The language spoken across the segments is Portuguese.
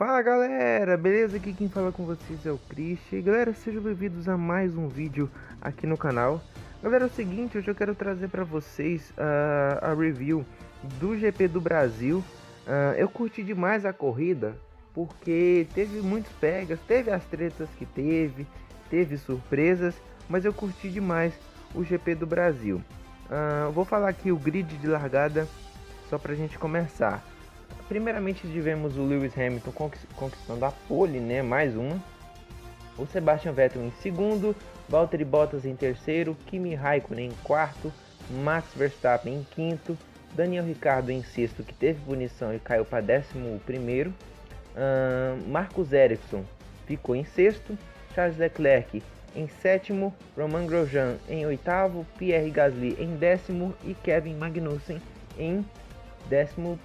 Fala galera, beleza? Aqui quem fala com vocês é o Christian. E galera, sejam bem-vindos a mais um vídeo aqui no canal. Galera, é o seguinte, hoje eu quero trazer para vocês a review do GP do Brasil. Eu curti demais a corrida porque teve muitos pegas, teve as tretas que teve surpresas, mas eu curti demais o GP do Brasil. Vou falar aqui o grid de largada só pra gente começar. Primeiramente tivemos o Lewis Hamilton conquistando a pole, né, mais uma. O Sebastian Vettel em segundo, Valtteri Bottas em terceiro, Kimi Raikkonen em quarto, Max Verstappen em quinto, Daniel Ricciardo em sexto, que teve punição e caiu para 11º. Marcus Ericsson ficou em sexto, Charles Leclerc em sétimo, Romain Grosjean em oitavo, Pierre Gasly em décimo e Kevin Magnussen em décimo.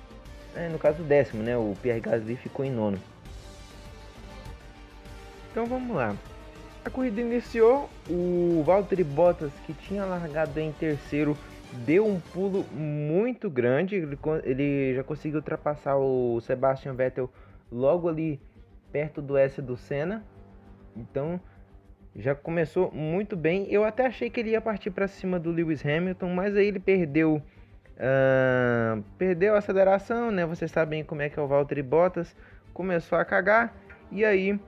No caso, décimo, né? O Pierre Gasly ficou em nono. Então vamos lá. A corrida iniciou. O Valtteri Bottas, que tinha largado em terceiro, deu um pulo muito grande. Ele já conseguiu ultrapassar o Sebastian Vettel logo ali perto do S do Senna. Então já começou muito bem. Eu até achei que ele ia partir para cima do Lewis Hamilton, mas aí ele perdeu a aceleração, né? Vocês sabem como é que é o Valtteri Bottas. Começou a cagar e aí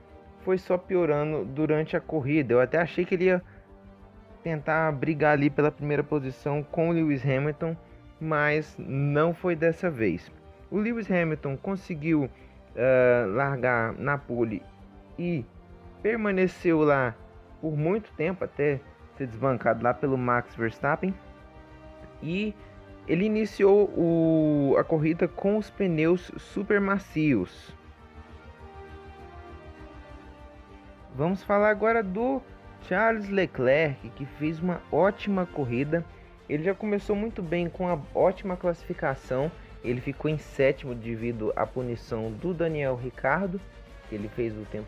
foi só piorando durante a corrida. Eu até achei que ele ia tentar brigar ali pela primeira posição com o Lewis Hamilton, mas não foi dessa vez. O Lewis Hamilton conseguiu largar na pole e permaneceu lá por muito tempo até ser desbancado lá pelo Max Verstappen. E ele iniciou a corrida com os pneus super macios. Vamos falar agora do Charles Leclerc, que fez uma ótima corrida. Ele já começou muito bem com a ótima classificação. Ele ficou em sétimo devido à punição do Daniel Ricciardo. Ele fez o tempo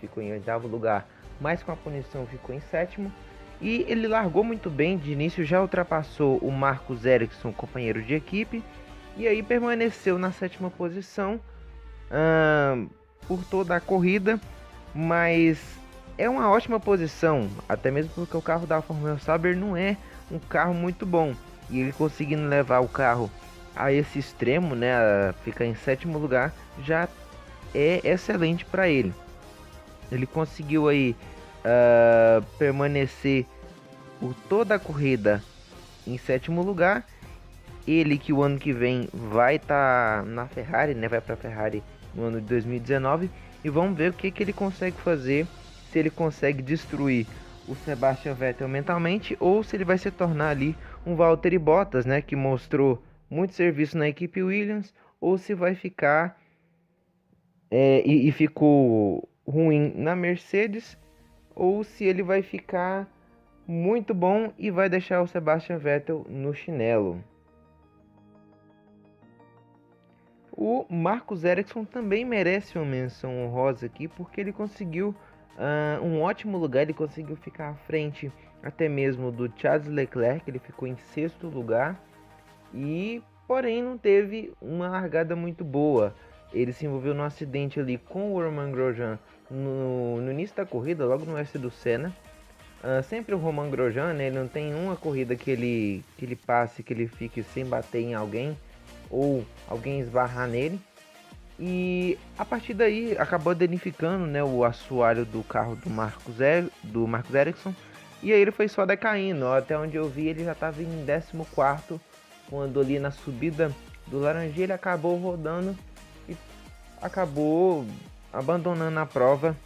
ficou em oitavo lugar, mas com a punição ficou em sétimo. E ele largou muito bem de início, já ultrapassou o Marcus Ericsson, companheiro de equipe, e aí permaneceu na sétima posição por toda a corrida, mas é uma ótima posição, até mesmo porque o carro da Alfa Romeo Sauber não é um carro muito bom, e ele conseguindo levar o carro a esse extremo, né, a ficar em sétimo lugar, já é excelente para ele. Ele conseguiu aí permanecer por toda a corrida em sétimo lugar. Ele que o ano que vem vai estar na Ferrari, né? Vai para a Ferrari no ano de 2019 e vamos ver o que ele consegue fazer, se ele consegue destruir o Sebastian Vettel mentalmente ou se ele vai se tornar ali um Valtteri Bottas, né? Que mostrou muito serviço na equipe Williams, ou se vai ficar e ficou ruim na Mercedes, ou se ele vai ficar muito bom e vai deixar o Sebastian Vettel no chinelo. O Marcus Ericsson também merece uma menção honrosa aqui, porque ele conseguiu um ótimo lugar, ele conseguiu ficar à frente até mesmo do Charles Leclerc, ele ficou em sexto lugar, e porém não teve uma largada muito boa. Ele se envolveu num acidente ali com o Romain Grosjean no início da corrida, logo no S do Senna. Sempre o Romain Grosjean, né, ele não tem uma corrida que ele passe, que ele fique sem bater em alguém ou alguém esbarrar nele. E a partir daí acabou danificando, né, o assoalho do carro do Marcus Ericsson. E aí ele foi só decaindo. Até onde eu vi, ele já estava em 14º, quando ali na subida do Laranjeira ele acabou rodando e acabou abandonando a prova,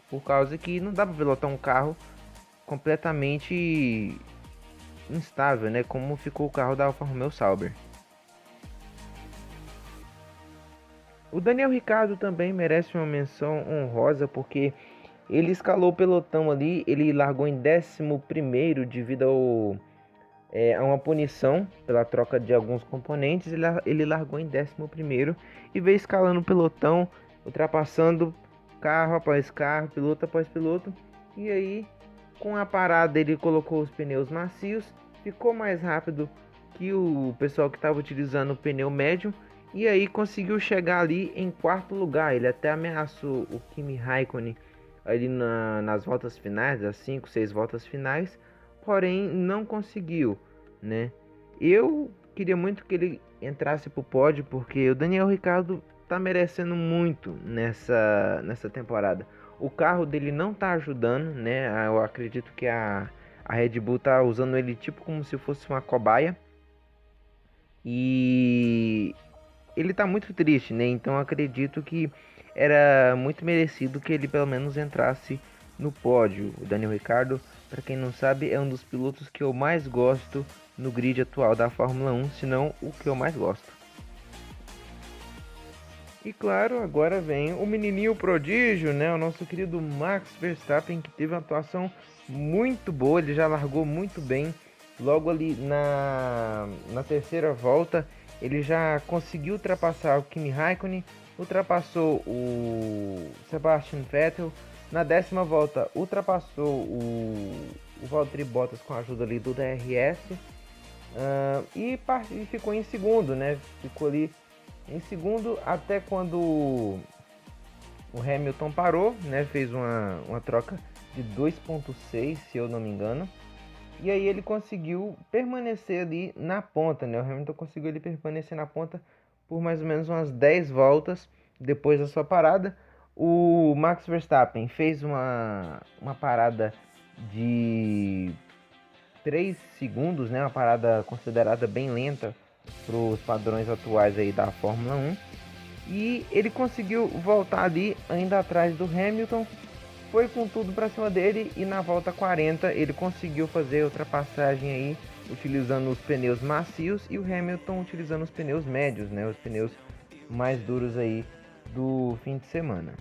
por causa que não dá para pilotar um carro completamente instável, né, como ficou o carro da Alfa Romeo Sauber. O Daniel Ricciardo também merece uma menção honrosa, porque ele escalou o pelotão ali, ele largou em 11º devido a uma punição pela troca de alguns componentes. Ele largou em 11º e veio escalando o pelotão, ultrapassando carro após carro, piloto após piloto. E aí, com a parada, ele colocou os pneus macios, ficou mais rápido que o pessoal que estava utilizando o pneu médio e aí conseguiu chegar ali em quarto lugar. Ele até ameaçou o Kimi Raikkonen ali nas voltas finais, das 5, 6 voltas finais, porém não conseguiu, né? Eu queria muito que ele entrasse pro pódio, porque o Daniel Ricciardo tá merecendo muito nessa temporada. O carro dele não tá ajudando, né? Eu acredito que a Red Bull tá usando ele tipo como se fosse uma cobaia. E ele tá muito triste, né? Então acredito que era muito merecido que ele pelo menos entrasse no pódio. O Daniel Ricciardo, para quem não sabe, é um dos pilotos que eu mais gosto no grid atual da Fórmula 1, se não o que eu mais gosto. E claro, agora vem o menininho prodígio, né? O nosso querido Max Verstappen, que teve uma atuação muito boa, ele já largou muito bem. Logo ali na terceira volta, ele já conseguiu ultrapassar o Kimi Raikkonen, ultrapassou o Sebastian Vettel. Na décima volta, ultrapassou o Valtteri Bottas com a ajuda ali do DRS. E ficou em segundo, né? Ficou ali em segundo até quando o Hamilton parou, né? Fez uma troca de 2.6, se eu não me engano. E aí ele conseguiu permanecer ali na ponta, né? O Hamilton conseguiu ele permanecer na ponta por mais ou menos umas 10 voltas depois da sua parada. O Max Verstappen fez uma parada de 3 segundos, né? Uma parada considerada bem lenta para os padrões atuais aí da Fórmula 1. E ele conseguiu voltar ali ainda atrás do Hamilton, foi com tudo para cima dele e na volta 40 ele conseguiu fazer a ultrapassagem aí utilizando os pneus macios e o Hamilton utilizando os pneus médios, né? Os pneus mais duros aí do fim de semana.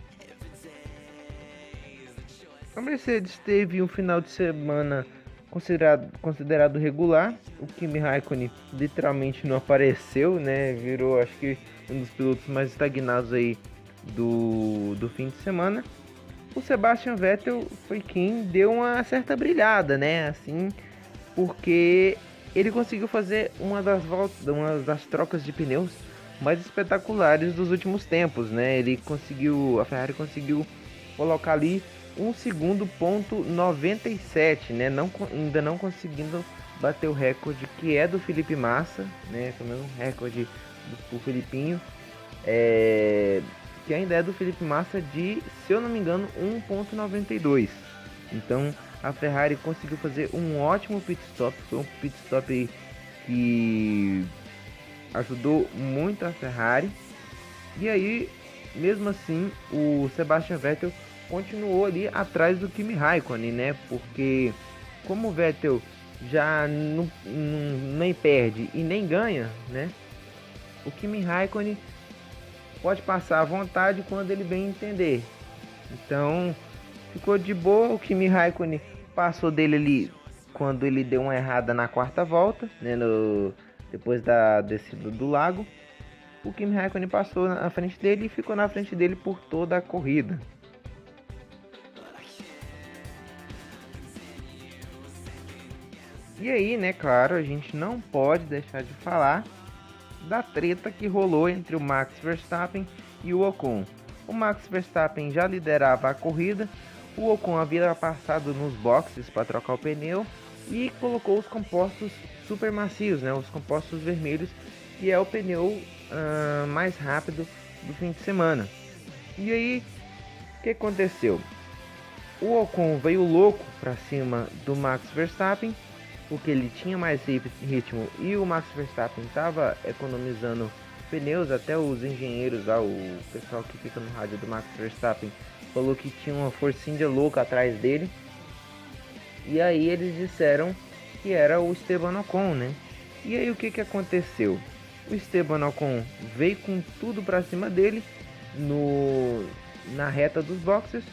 A Mercedes teve um final de semana considerado regular. O Kimi Raikkonen literalmente não apareceu, né? Virou, acho que, um dos pilotos mais estagnados aí do fim de semana. O Sebastian Vettel foi quem deu uma certa brilhada, né? Assim, porque ele conseguiu fazer uma das trocas de pneus mais espetaculares dos últimos tempos, né? A Ferrari conseguiu colocar ali 1 segundo ponto 97, né? Ainda não conseguindo bater o recorde que é do Felipe Massa, né? Pelo menos um recorde do Felipinho, que ainda é do Felipe Massa de, se eu não me engano, 1.92. Então a Ferrari conseguiu fazer um ótimo pit stop, foi um pit stop que ajudou muito a Ferrari. E aí, mesmo assim, o Sebastian Vettel continuou ali atrás do Kimi Raikkonen, né? Porque como o Vettel já nem perde e nem ganha, né? O Kimi Raikkonen pode passar à vontade quando ele bem entender. Então, ficou de boa. O Kimi Raikkonen passou dele ali quando ele deu uma errada na quarta volta, né? Depois da descida do lago. O Kimi Raikkonen passou na frente dele e ficou na frente dele por toda a corrida. E aí, né, claro, a gente não pode deixar de falar da treta que rolou entre o Max Verstappen e o Ocon. O Max Verstappen já liderava a corrida, o Ocon havia passado nos boxes para trocar o pneu e colocou os compostos super macios, né, os compostos vermelhos, que é o pneu mais rápido do fim de semana. E aí, o que aconteceu? O Ocon veio louco para cima do Max Verstappen, porque ele tinha mais ritmo e o Max Verstappen estava economizando pneus. Até os engenheiros lá, o pessoal que fica no rádio do Max Verstappen, falou que tinha uma forcinha louca atrás dele. E aí eles disseram que era o Esteban Ocon, né? E aí o que aconteceu? O Esteban Ocon veio com tudo para cima dele na reta dos boxes.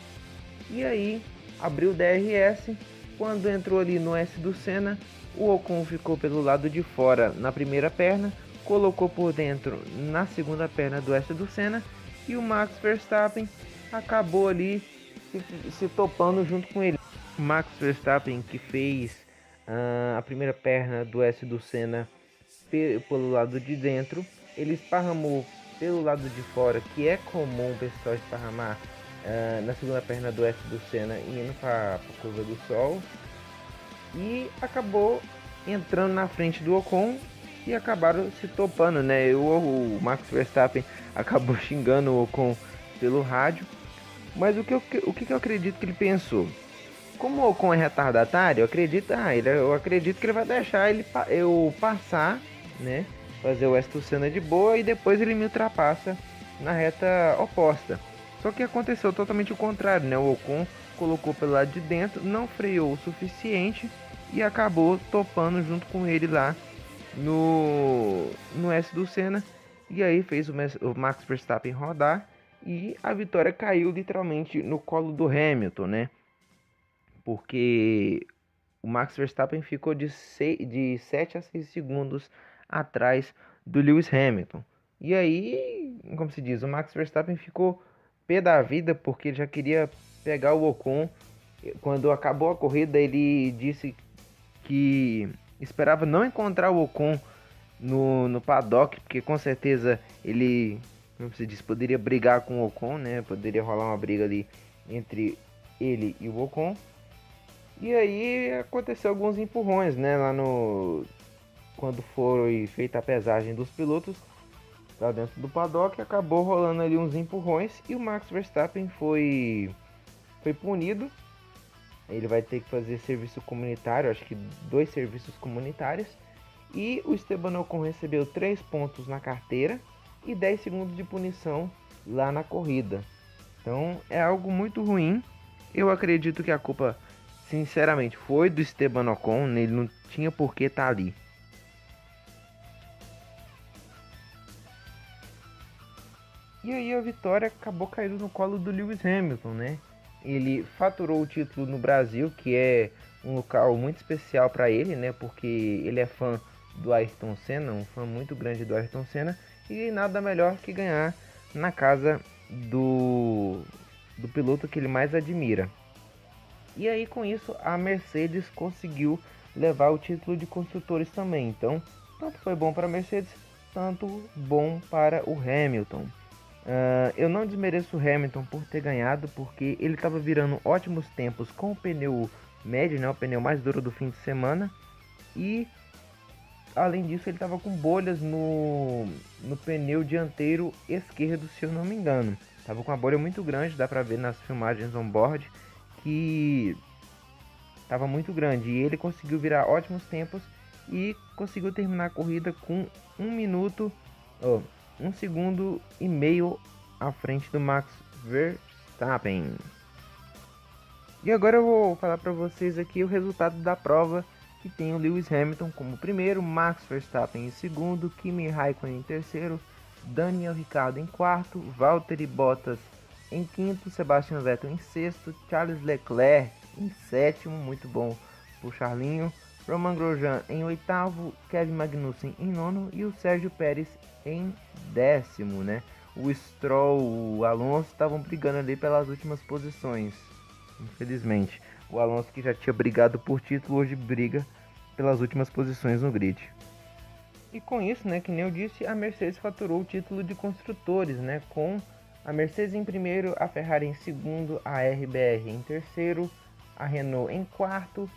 E aí abriu o DRS. Quando entrou ali no S do Senna, o Ocon ficou pelo lado de fora na primeira perna, colocou por dentro na segunda perna do S do Senna e o Max Verstappen acabou ali se topando junto com ele. O Max Verstappen, que fez a primeira perna do S do Senna pelo lado de dentro, ele esparramou pelo lado de fora, que é comum o pessoal esparramar na segunda perna do S do Senna e indo para a curva do Sol, e acabou entrando na frente do Ocon e acabaram se topando, né? O Max Verstappen acabou xingando o Ocon pelo rádio, mas o que eu acredito que ele pensou? Como o Ocon é retardatário, eu acredito que ele vai deixar eu passar, né? Fazer o Aston Senna de boa e depois ele me ultrapassa na reta oposta. Só que aconteceu totalmente o contrário, né? O Ocon colocou pelo lado de dentro, não freou o suficiente e acabou topando junto com ele lá no S do Senna. E aí fez o Max Verstappen rodar e a vitória caiu literalmente no colo do Hamilton, né? Porque o Max Verstappen ficou de 7 a 6 segundos atrás do Lewis Hamilton. E aí, como se diz, o Max Verstappen ficou pé da vida porque ele já queria pegar o Ocon. Quando acabou a corrida, ele disse que esperava não encontrar o Ocon no paddock, porque com certeza ele, como se diz, poderia brigar com o Ocon, né? Poderia rolar uma briga ali entre ele e o Ocon. E aí aconteceu alguns empurrões, né? Lá no. Quando foi feita a pesagem dos pilotos lá dentro do paddock, acabou rolando ali uns empurrões e o Max Verstappen foi punido. Ele vai ter que fazer serviço comunitário, acho que 2 serviços comunitários. E o Esteban Ocon recebeu 3 pontos na carteira e 10 segundos de punição lá na corrida. Então é algo muito ruim. Eu acredito que a culpa, sinceramente, foi do Esteban Ocon. Ele não tinha por que estar ali. E aí a vitória acabou caindo no colo do Lewis Hamilton, né? Ele faturou o título no Brasil, que é um local muito especial para ele, né? Porque ele é fã do Ayrton Senna, um fã muito grande do Ayrton Senna, e nada melhor que ganhar na casa do piloto que ele mais admira. E aí com isso a Mercedes conseguiu levar o título de construtores também. Então, tanto foi bom para a Mercedes, tanto bom para o Hamilton. Eu não desmereço o Hamilton por ter ganhado, porque ele estava virando ótimos tempos com o pneu médio, né, o pneu mais duro do fim de semana. E além disso ele estava com bolhas no pneu dianteiro esquerdo, se eu não me engano. Tava com uma bolha muito grande, dá pra ver nas filmagens on-board que tava muito grande. E ele conseguiu virar ótimos tempos e conseguiu terminar a corrida com 1 segundo e meio à frente do Max Verstappen. E agora eu vou falar para vocês aqui o resultado da prova, que tem o Lewis Hamilton como primeiro, Max Verstappen em segundo, Kimi Raikkonen em terceiro, Daniel Ricciardo em quarto, Valtteri Bottas em quinto, Sebastian Vettel em sexto, Charles Leclerc em sétimo, muito bom pro Charlinho, Romain Grosjean em oitavo, Kevin Magnussen em nono e o Sérgio Pérez em décimo, né? O Stroll, o Alonso estavam brigando ali pelas últimas posições. Infelizmente, o Alonso, que já tinha brigado por título, hoje briga pelas últimas posições no grid. E com isso, né, que nem eu disse, a Mercedes faturou o título de construtores, né, com a Mercedes em primeiro, a Ferrari em segundo, a RBR em terceiro, a Renault em quarto,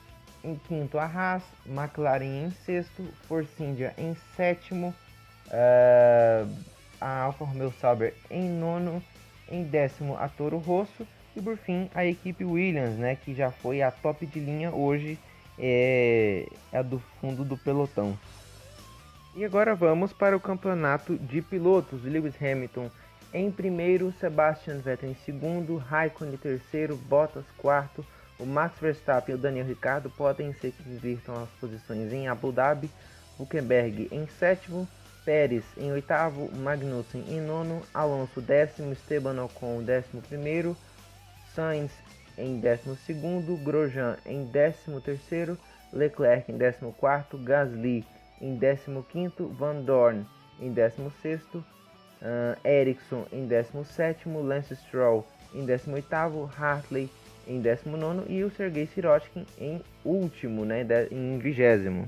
em quinto a Haas, McLaren em sexto, Force India em sétimo, a Alfa Romeo Sauber em nono, em décimo a Toro Rosso e por fim a equipe Williams, né, que já foi a top de linha, hoje é a do fundo do pelotão. E agora vamos para o campeonato de pilotos. Lewis Hamilton em primeiro, Sebastian Vettel em segundo, Raikkonen em terceiro, Bottas quarto, o Max Verstappen e o Daniel Ricciardo podem ser que invirtam as posições em Abu Dhabi, Hülkenberg em sétimo, Pérez em oitavo, Magnussen em nono, Alonso décimo, Esteban Ocon décimo primeiro, Sainz em décimo segundo, Grosjean em décimo terceiro, Leclerc em décimo quarto, Gasly em décimo quinto, Van Dorn em décimo sexto, Ericsson em 17º, Lance Stroll em 18º, Hartley em 19º e o Sergei Sirotkin em último, né, em 20º.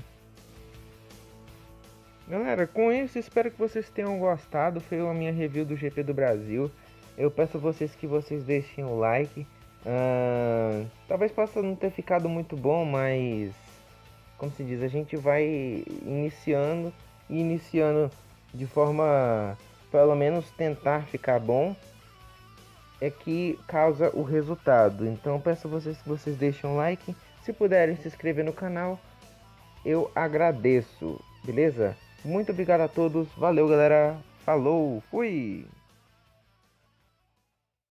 Galera, com isso, espero que vocês tenham gostado. Foi a minha review do GP do Brasil. Eu peço a vocês que vocês deixem o like. Talvez possa não ter ficado muito bom, mas como se diz, a gente vai iniciando de forma, pelo menos tentar ficar bom, é que causa o resultado. Então peço a vocês que vocês deixem um like. Se puderem se inscrever no canal, eu agradeço, beleza? Muito obrigado a todos, valeu galera, falou, fui!